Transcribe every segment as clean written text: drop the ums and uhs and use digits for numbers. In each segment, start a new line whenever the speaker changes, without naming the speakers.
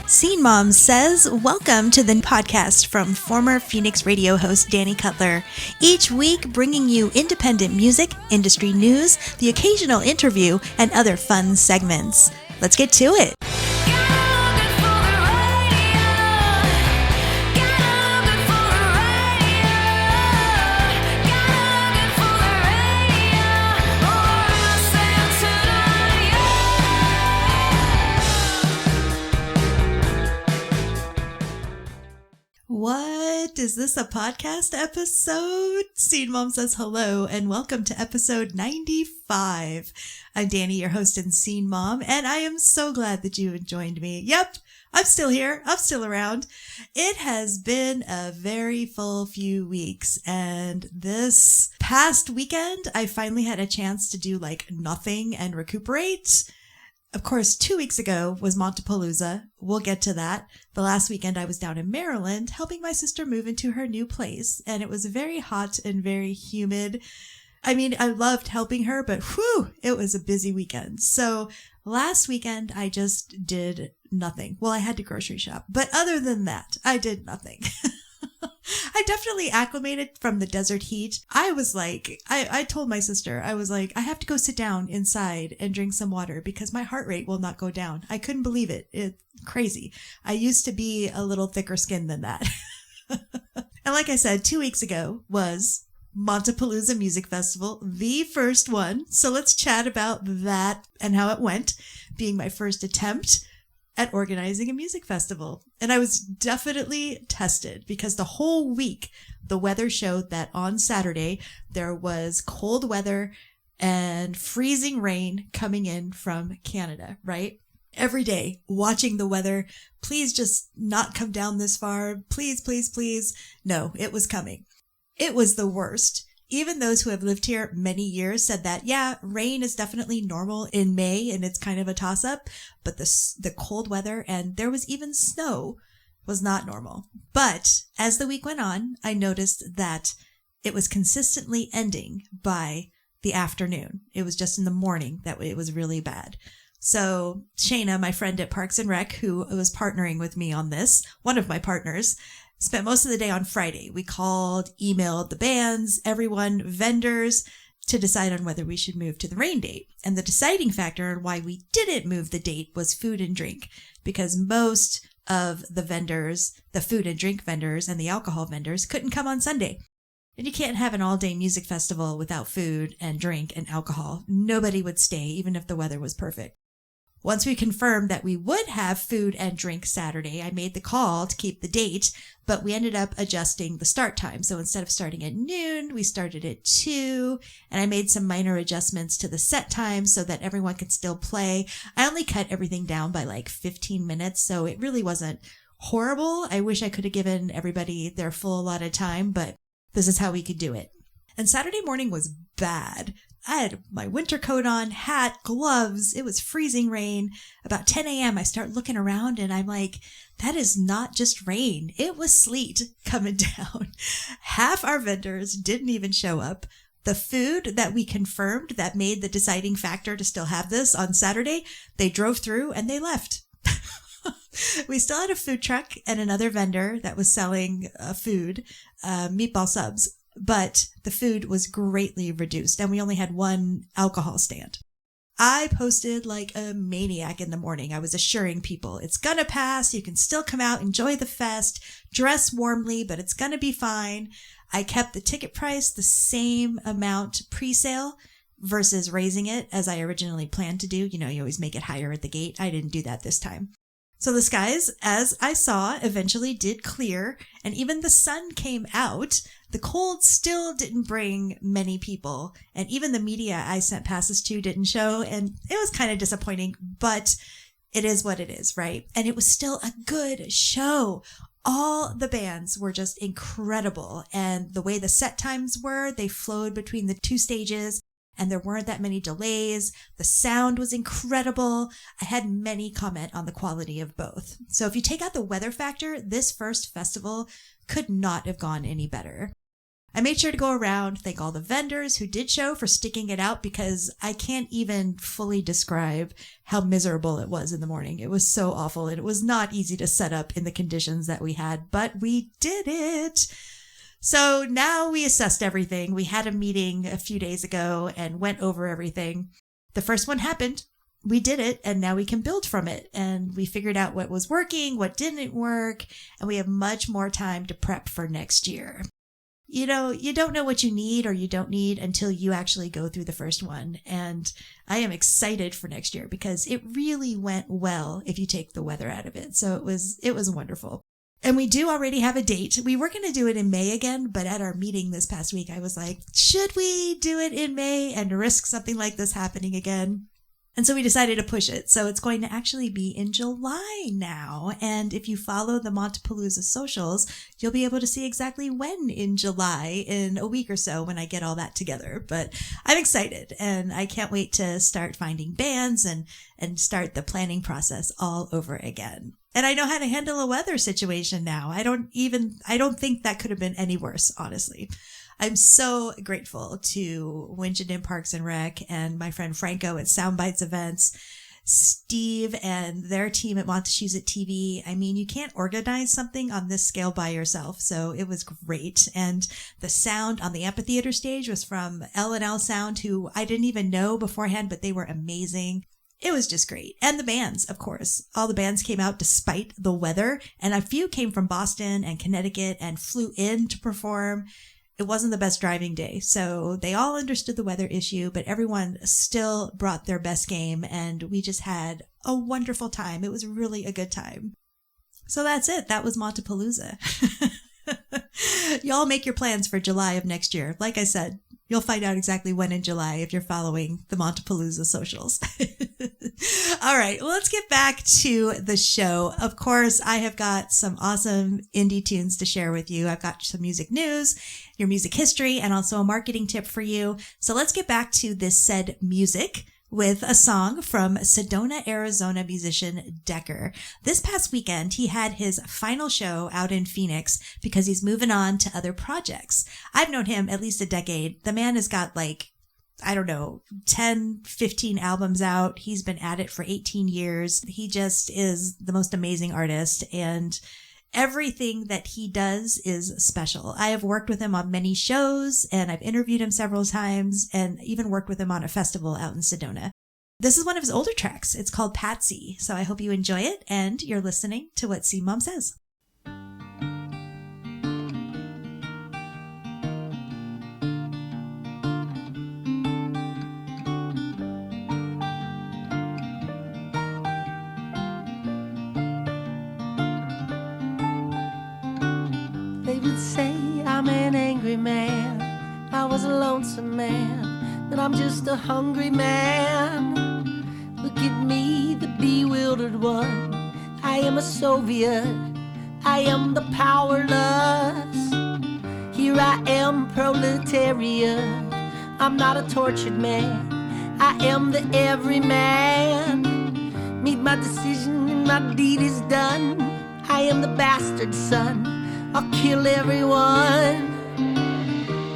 Scene Mom says, welcome to the podcast from former Phoenix radio host Danny Cutler. Each week bringing you independent music, industry news, the occasional interview, and other fun segments. Let's get to it. What? Is this a podcast episode? Scene Mom says hello and welcome to episode 95. I'm Danny, your host and Scene Mom, and I am so glad that you joined me. Yep, I'm still here. I'm still around. It has been a very full few weeks, and this past weekend, I finally had a chance to do like nothing and recuperate. Of course, 2 weeks ago was Montapalooza. We'll get to that. The last weekend I was down in Maryland helping my sister move into her new place, and it was very hot and very humid. I mean, I loved helping her, but whew, it was a busy weekend. So last weekend I just did nothing. Well, I had to grocery shop, but other than that, I did nothing. I definitely acclimated from the desert heat. I was like, I told my sister, I was like, I have to go sit down inside and drink some water because my heart rate will not go down. I couldn't believe it. It's crazy. I used to be a little thicker skinned than that. And like I said, 2 weeks ago was Montapalooza Music Festival, the first one. So let's chat about that and how it went, being my first attempt at organizing a music festival. And I was definitely tested because the whole week, the weather showed that on Saturday, there was cold weather and freezing rain coming in from Canada, right? Every day, watching the weather, please just not come down this far. Please, please, please. No, it was coming. It was the worst. Even those who have lived here many years said that, yeah, rain is definitely normal in May and it's kind of a toss-up, but the cold weather and there was even snow was not normal. But as the week went on, I noticed that it was consistently ending by the afternoon. It was just in the morning that it was really bad. So Shayna, my friend at Parks and Rec, who was partnering with me on this, one of my partners, spent most of the day on Friday. We called, emailed the bands, everyone, vendors, to decide on whether we should move to the rain date. And the deciding factor on why we didn't move the date was food and drink, because most of the vendors, the food and drink vendors and the alcohol vendors couldn't come on Sunday. And you can't have an all-day music festival without food and drink and alcohol. Nobody would stay, even if the weather was perfect. Once we confirmed that we would have food and drink Saturday, I made the call to keep the date, but we ended up adjusting the start time. So instead of starting at noon, we started at 2, and I made some minor adjustments to the set time so that everyone could still play. I only cut everything down by like 15 minutes, so it really wasn't horrible. I wish I could have given everybody their full allotted time, but this is how we could do it. And Saturday morning was bad. I had my winter coat on, hat, gloves. It was freezing rain. About 10 a.m., I start looking around and I'm like, that is not just rain. It was sleet coming down. Half our vendors didn't even show up. The food that we confirmed that made the deciding factor to still have this on Saturday, they drove through and they left. We still had a food truck and another vendor that was selling food, meatball subs. But the food was greatly reduced and we only had one alcohol stand. I posted like a maniac in the morning. I was assuring people it's gonna pass. You can still come out, enjoy the fest, dress warmly, but it's gonna be fine. I kept the ticket price the same amount pre-sale versus raising it as I originally planned to do. You know, you always make it higher at the gate. I didn't do that this time. So the skies, as I saw, eventually did clear, and even the sun came out. The cold still didn't bring many people, and even the media I sent passes to didn't show, and it was kind of disappointing, but it is what it is, right? And it was still a good show. All the bands were just incredible, and the way the set times were, they flowed between the two stages. And there weren't that many delays. The sound was incredible. I had many comment on the quality of both. So if you take out the weather factor, this first festival could not have gone any better. I made sure to go around, thank all the vendors who did show for sticking it out, because I can't even fully describe how miserable it was in the morning. It was so awful, and it was not easy to set up in the conditions that we had, but we did it. So now we assessed everything. We had a meeting a few days ago and went over everything. The first one happened. We did it, and now we can build from it. And we figured out what was working, what didn't work, and we have much more time to prep for next year. You know, you don't know what you need or you don't need until you actually go through the first one. And I am excited for next year because it really went well if you take the weather out of it. So it was wonderful. And we do already have a date. We were going to do it in May again, but at our meeting this past week, I was like, should we do it in May and risk something like this happening again? And so we decided to push it. So it's going to actually be in July now. And if you follow the Montapalooza socials, you'll be able to see exactly when in July, in a week or so, when I get all that together. But I'm excited, and I can't wait to start finding bands and start the planning process all over again. And I know how to handle a weather situation now. I don't think that could have been any worse, honestly. I'm so grateful to Winchendon Parks and Rec and my friend Franco at Soundbites Events, Steve and their team at Montapalooza TV. I mean, you can't organize something on this scale by yourself, so it was great. And the sound on the amphitheater stage was from L&L Sound, who I didn't even know beforehand, but they were amazing. It was just great. And the bands, of course. All the bands came out despite the weather, and a few came from Boston and Connecticut and flew in to perform. It wasn't the best driving day, so they all understood the weather issue, but everyone still brought their best game, and we just had a wonderful time. It was really a good time. So that's it. That was Montapalooza. Y'all make your plans for July of next year. Like I said, you'll find out exactly when in July if you're following the Montapalooza socials. All right, well, let's get back to the show. Of course, I have got some awesome indie tunes to share with you. I've got some music news, your music history, and also a marketing tip for you. So let's get back to this said music with a song from Sedona, Arizona musician Decker. This past weekend, he had his final show out in Phoenix because he's moving on to other projects. I've known him at least a decade. The man has got 10, 15 albums out. He's been at it for 18 years. He just is the most amazing artist, and everything that he does is special. I have worked with him on many shows, and I've interviewed him several times, and even worked with him on a festival out in Sedona. This is one of his older tracks. It's called Patsy. So I hope you enjoy it, and you're listening to What Scene Mom Says.
They would say I'm an angry man, I was a lonesome man, that I'm just a hungry man. Look at me, the bewildered one. I am a Soviet, I am the powerless. Here I am, proletariat. I'm not a tortured man, I am the everyman. Made my decision and my deed is done. I am the bastard son, I'll kill everyone.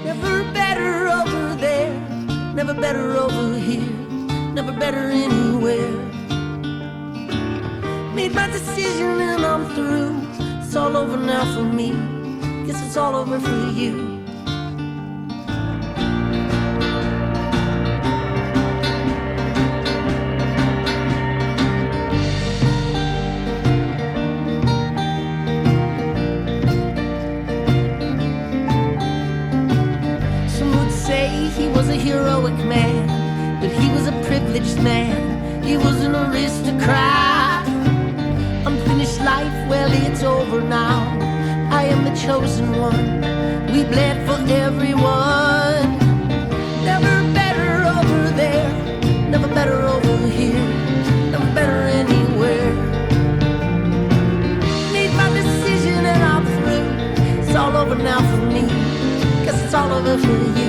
Never better over there, never better over here, never better anywhere. Made my decision and I'm through. It's all over now for me, guess it's all over for you. He was a heroic man, but he was a privileged man. He was an aristocrat. Unfinished life, well, it's over now. I am the chosen one. We bled for everyone. Never better over there, never better over here, never better anywhere. Made my decision and I'm through. It's all over now for me, guess it's all over for you.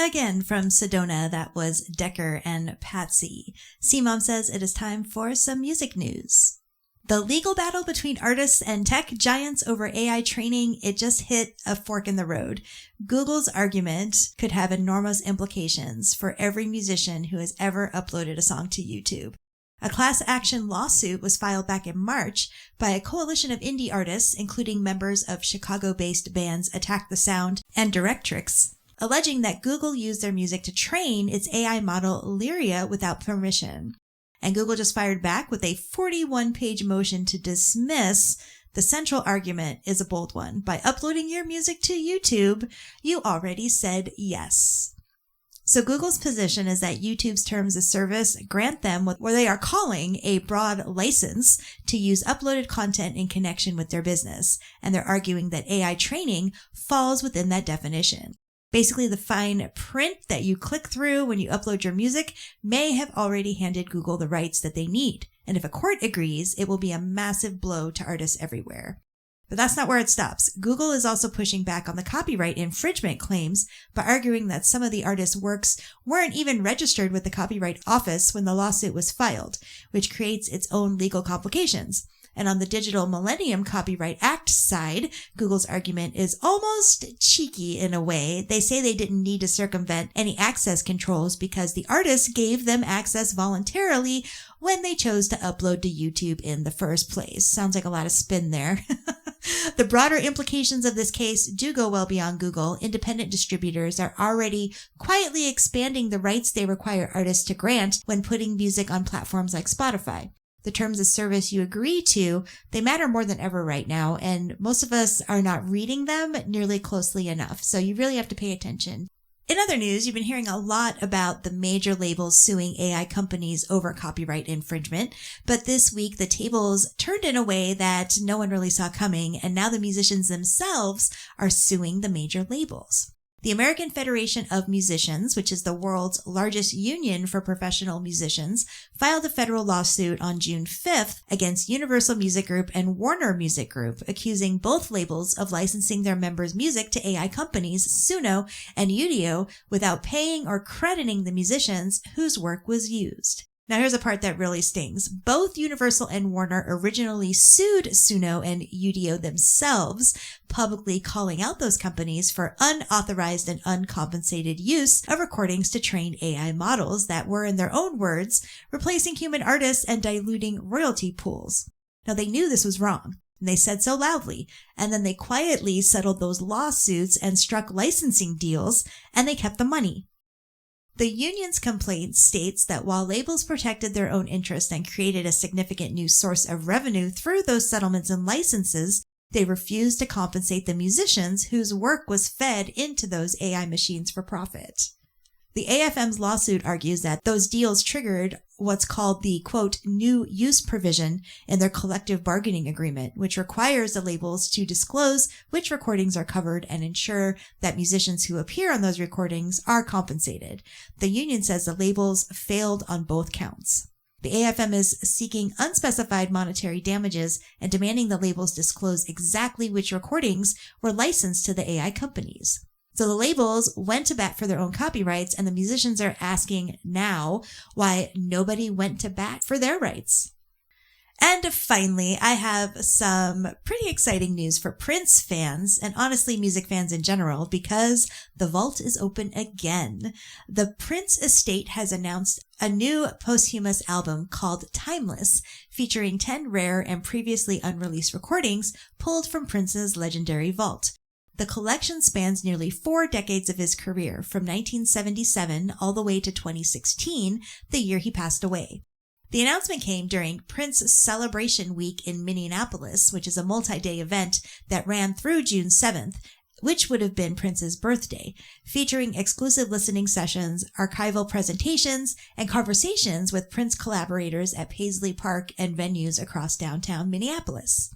Again, from Sedona, that was Decker and Patsy. CMOM says it is time for some music news. The legal battle between artists and tech giants over AI training, it just hit a fork in the road. Google's argument could have enormous implications for every musician who has ever uploaded a song to YouTube. A class action lawsuit was filed back in March by a coalition of indie artists, including members of Chicago-based bands Attack the Sound and Directrix, alleging that Google used their music to train its AI model Lyria without permission. And Google just fired back with a 41-page motion to dismiss. The central argument is a bold one. By uploading your music to YouTube, you already said yes. So Google's position is that YouTube's terms of service grant them what they are calling a broad license to use uploaded content in connection with their business. And they're arguing that AI training falls within that definition. Basically, the fine print that you click through when you upload your music may have already handed Google the rights that they need. And if a court agrees, it will be a massive blow to artists everywhere. But that's not where it stops. Google is also pushing back on the copyright infringement claims by arguing that some of the artists' works weren't even registered with the Copyright Office when the lawsuit was filed, which creates its own legal complications. And on the Digital Millennium Copyright Act side, Google's argument is almost cheeky in a way. They say they didn't need to circumvent any access controls because the artists gave them access voluntarily when they chose to upload to YouTube in the first place. Sounds like a lot of spin there. The broader implications of this case do go well beyond Google. Independent distributors are already quietly expanding the rights they require artists to grant when putting music on platforms like Spotify. The terms of service you agree to, they matter more than ever right now, and most of us are not reading them nearly closely enough, so you really have to pay attention. In other news, you've been hearing a lot about the major labels suing AI companies over copyright infringement, but this week the tables turned in a way that no one really saw coming, and now the musicians themselves are suing the major labels. The American Federation of Musicians, which is the world's largest union for professional musicians, filed a federal lawsuit on June 5th against Universal Music Group and Warner Music Group, accusing both labels of licensing their members' music to AI companies Suno and Udio without paying or crediting the musicians whose work was used. Now here's a part that really stings. Both Universal and Warner originally sued Suno and Udio themselves, publicly calling out those companies for unauthorized and uncompensated use of recordings to train AI models that were, in their own words, replacing human artists and diluting royalty pools. Now they knew this was wrong, and they said so loudly, and then they quietly settled those lawsuits and struck licensing deals, and they kept the money. The union's complaint states that while labels protected their own interests and created a significant new source of revenue through those settlements and licenses, they refused to compensate the musicians whose work was fed into those AI machines for profit. The AFM's lawsuit argues that those deals triggered what's called the, quote, new use provision in their collective bargaining agreement, which requires the labels to disclose which recordings are covered and ensure that musicians who appear on those recordings are compensated. The union says the labels failed on both counts. The AFM is seeking unspecified monetary damages and demanding the labels disclose exactly which recordings were licensed to the AI companies. So the labels went to bat for their own copyrights, and the musicians are asking now why nobody went to bat for their rights. And finally, I have some pretty exciting news for Prince fans, and honestly music fans in general, because the vault is open again. The Prince estate has announced a new posthumous album called Timeless, featuring 10 rare and previously unreleased recordings pulled from Prince's legendary vault. The collection spans nearly 4 decades of his career, from 1977 all the way to 2016, the year he passed away. The announcement came during Prince Celebration Week in Minneapolis, which is a multi-day event that ran through June 7th, which would have been Prince's birthday, featuring exclusive listening sessions, archival presentations, and conversations with Prince collaborators at Paisley Park and venues across downtown Minneapolis.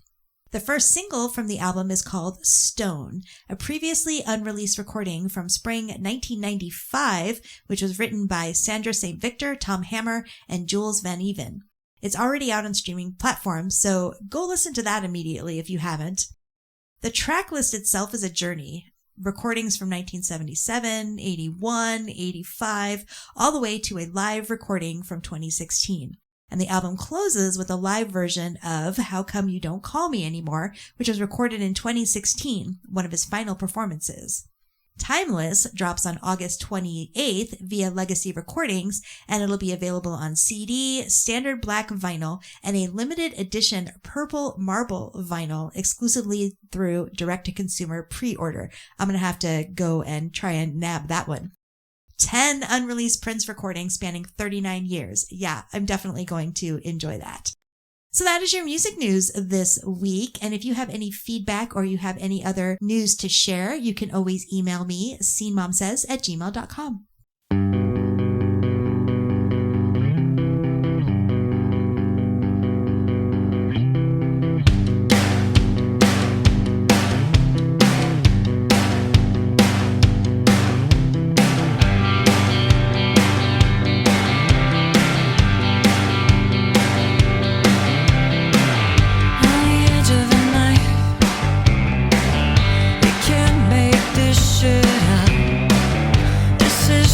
The first single from the album is called Stone, a previously unreleased recording from spring 1995, which was written by Sandra St. Victor, Tom Hammer, and Jules Van Even. It's already out on streaming platforms, so go listen to that immediately if you haven't. The track list itself is a journey. recordings from 1977, 81, 85, all the way to a live recording from 2016. And the album closes with a live version of How Come You Don't Call Me Anymore, which was recorded in 2016, one of his final performances. Timeless drops on August 28th via Legacy Recordings, and it'll be available on CD, standard black vinyl, and a limited edition purple marble vinyl exclusively through direct-to-consumer pre-order. I'm going to have to go and try and nab that one. 10 unreleased Prince recordings spanning 39 years. Yeah, I'm definitely going to enjoy that. So that is your music news this week. And if you have any feedback or you have any other news to share, you can always email me, scenemomsays@gmail.com.
This is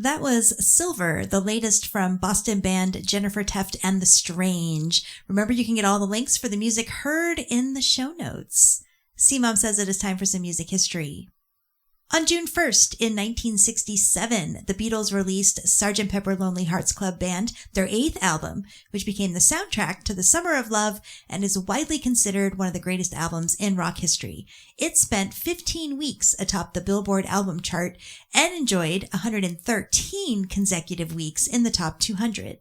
That was Silver, the latest from Boston band Jennifer Teft and the Strange. Remember, you can get all the links for the music heard in the show notes. C-Mom says it is time for some music history. On June 1st, in 1967, the Beatles released Sgt. Pepper Lonely Hearts Club Band, their 8th album, which became the soundtrack to the Summer of Love and is widely considered one of the greatest albums in rock history. It spent 15 weeks atop the Billboard album chart and enjoyed 113 consecutive weeks in the top 200.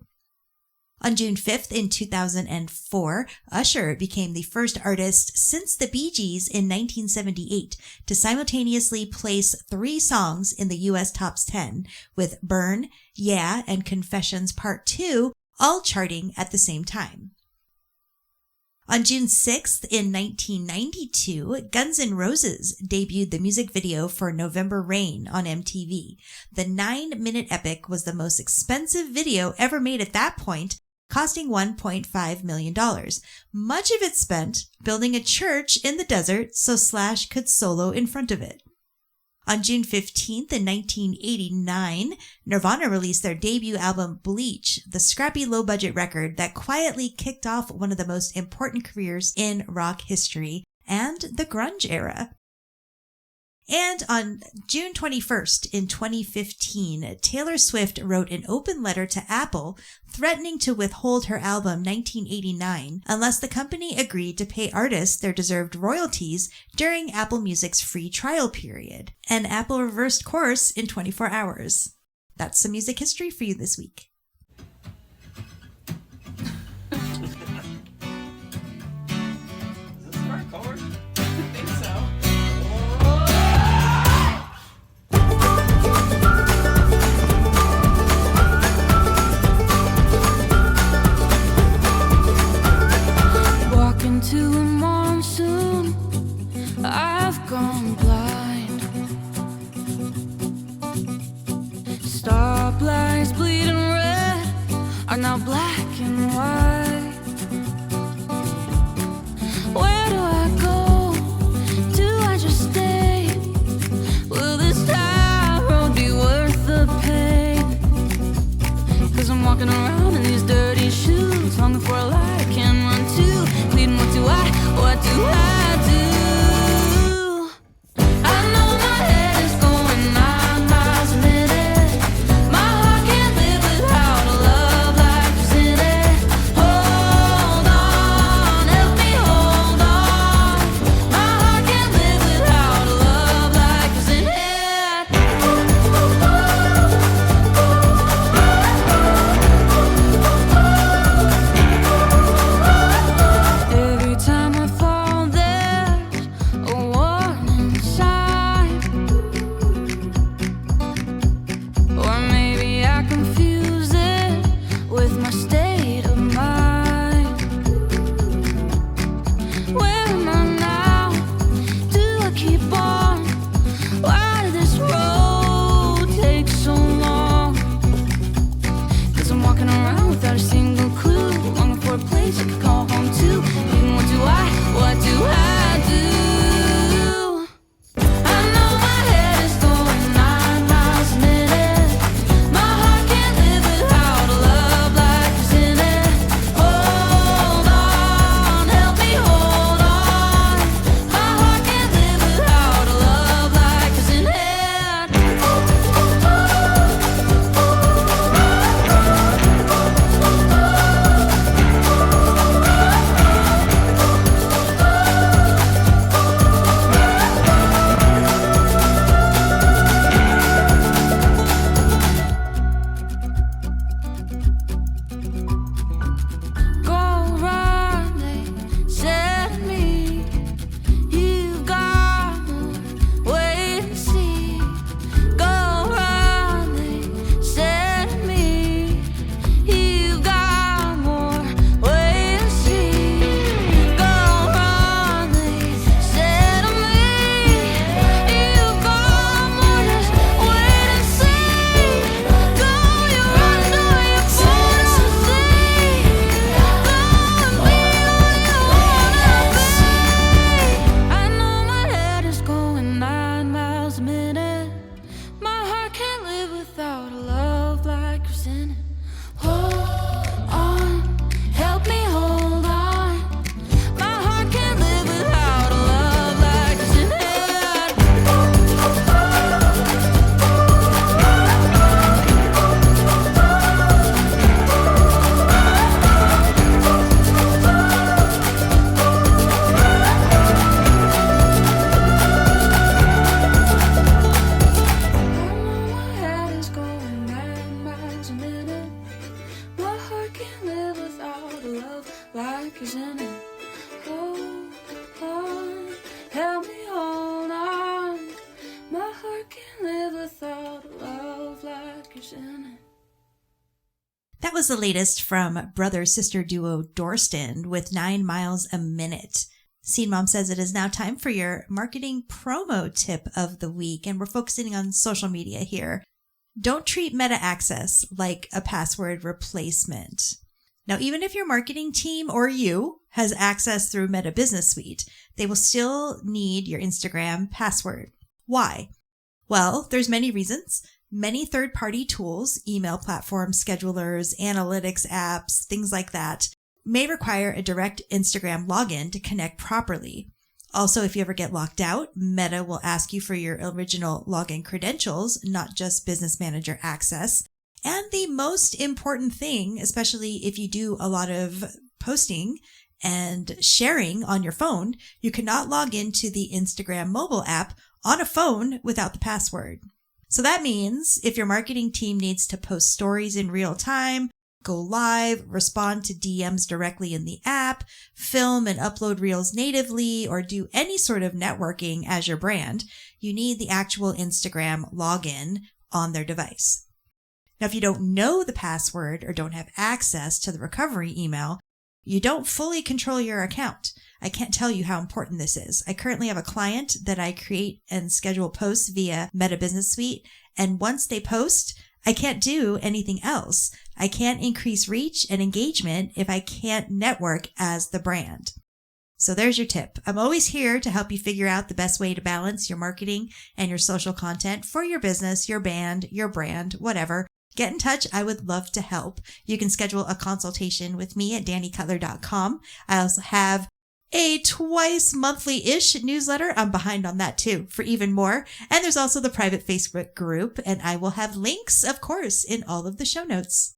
On June 5th in 2004, Usher became the first artist since the Bee Gees in 1978 to simultaneously place 3 songs in the U.S. Top 10, with Burn, Yeah, and Confessions Part 2 all charting at the same time. On June 6th in 1992, Guns N' Roses debuted the music video for November Rain on MTV. The 9-minute epic was the most expensive video ever made at that point, costing $1.5 million. Much of it spent building a church in the desert so Slash could solo in front of it. On June 15th in 1989, Nirvana released their debut album Bleach, the scrappy low-budget record that quietly kicked off one of the most important careers in rock history and the grunge era. And on June 21st in 2015, Taylor Swift wrote an open letter to Apple threatening to withhold her album 1989 unless the company agreed to pay artists their deserved royalties during Apple Music's free trial period. And Apple reversed course in 24 hours. That's some music history for you this week.
Is this the right color? I think so.
To a monsoon, I've gone blind. Stoplights bleeding red are now black and white. Where do I go? Do I just stay? Will this high road be worth the pain? 'Cause I'm walking around in these dirty shoes, longing for a light I can run to. What do I do? I know my head is going 9 miles a minute. My heart can't live without a love like this in it. Hold on, help me hold on. My heart can't live without a love like this in it. Every time I fall, there's a warning sign. Or maybe I confuse it with my state of mind. Where am I now? Do I keep on? Why did this road take so long? 'Cause I'm walking around without a single clue, longing for a place I could call home to. And what do I do? I know my head is going 9 miles a minute. My heart can't live without a love like this in it. Hold on, help me hold on. My heart can't live without a love like this in it. like is in it. Hold on, help me hold on. My heart can't live without a love like is in it.
That was the latest from brother-sister duo Dorston with 9 miles a minute. Scene Mom says it is now time for your marketing promo tip of the week, and we're focusing on social media here. Don't treat Meta Access like a password replacement. Now, even if your marketing team or you has access through Meta Business Suite, they will still need your Instagram password. Why? Well, there's many reasons. Many third-party tools, email platforms, schedulers, analytics apps, things like that, may require a direct Instagram login to connect properly. Also, if you ever get locked out, Meta will ask you for your original login credentials, not just Business Manager access. And the most important thing, especially if you do a lot of posting and sharing on your phone, you cannot log into the Instagram mobile app on a phone without the password. So that means if your marketing team needs to post stories in real time, go live, respond to DMs directly in the app, film and upload reels natively, or do any sort of networking as your brand, you need the actual Instagram login on their device. Now, if you don't know the password or don't have access to the recovery email, you don't fully control your account. I can't tell you how important this is. I currently have a client that I create and schedule posts via Meta Business Suite, and once they post, I can't do anything else. I can't increase reach and engagement if I can't network as the brand. So there's your tip. I'm always here to help you figure out the best way to balance your marketing and your social content for your business, your band, your brand, whatever. Get in touch. I would love to help. You can schedule a consultation with me at dannycutler.com. I also have a twice monthly-ish newsletter. I'm behind on that too for even more. And there's also the private Facebook group, and I will have links, of course, in all of the show notes.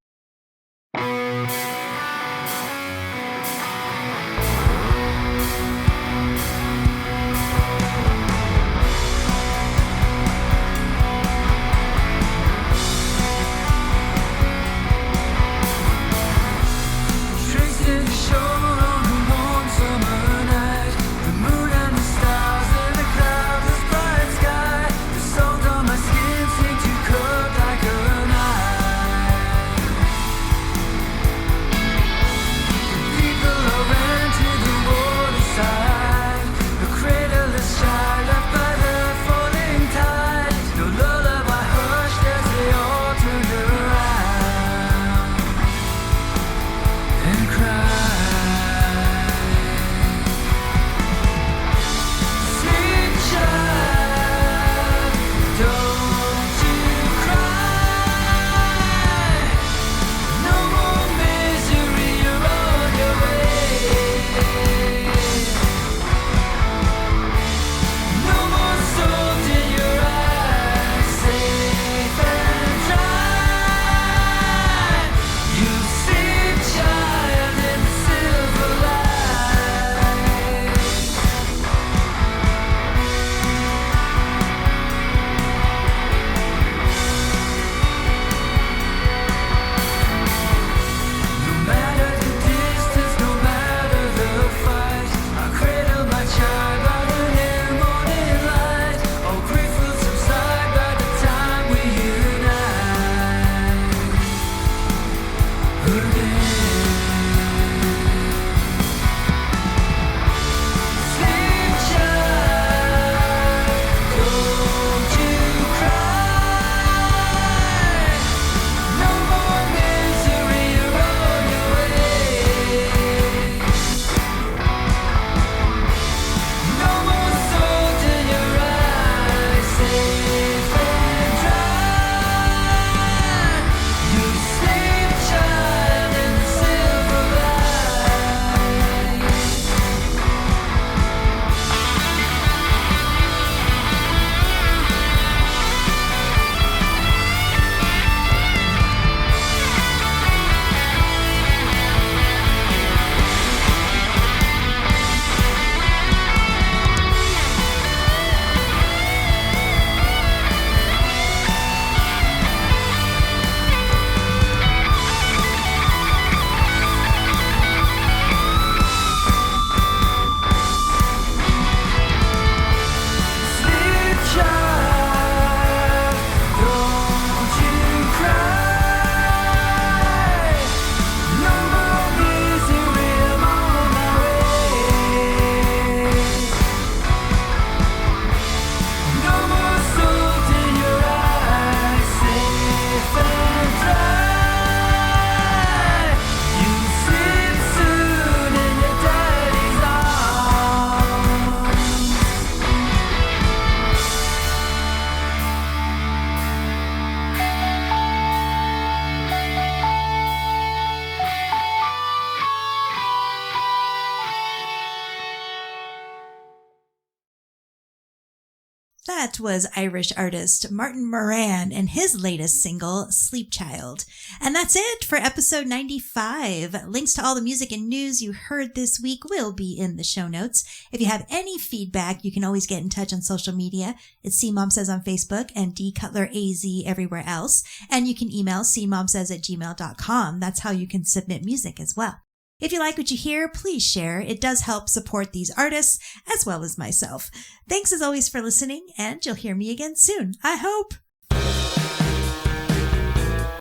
That was Irish artist Martin Moran and his latest single, Sleep Child. And that's it for episode 95. Links to all the music and news you heard this week will be in the show notes. If you have any feedback, you can always get in touch on social media. It's scenemomsays on Facebook and dcutleraz everywhere else. And you can email scenemomsays@gmail.com. That's how you can submit music as well. If you like what you hear, please share. It does help support these artists as well as myself. Thanks as always for listening, and you'll hear me again soon, I hope.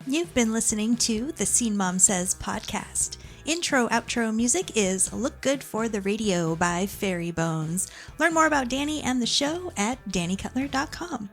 You've been listening to the Scene Mom Says podcast. Intro-outro music is Look Good for the Radio by Fairy Bones. Learn more about Danny and the show at dannycutler.com.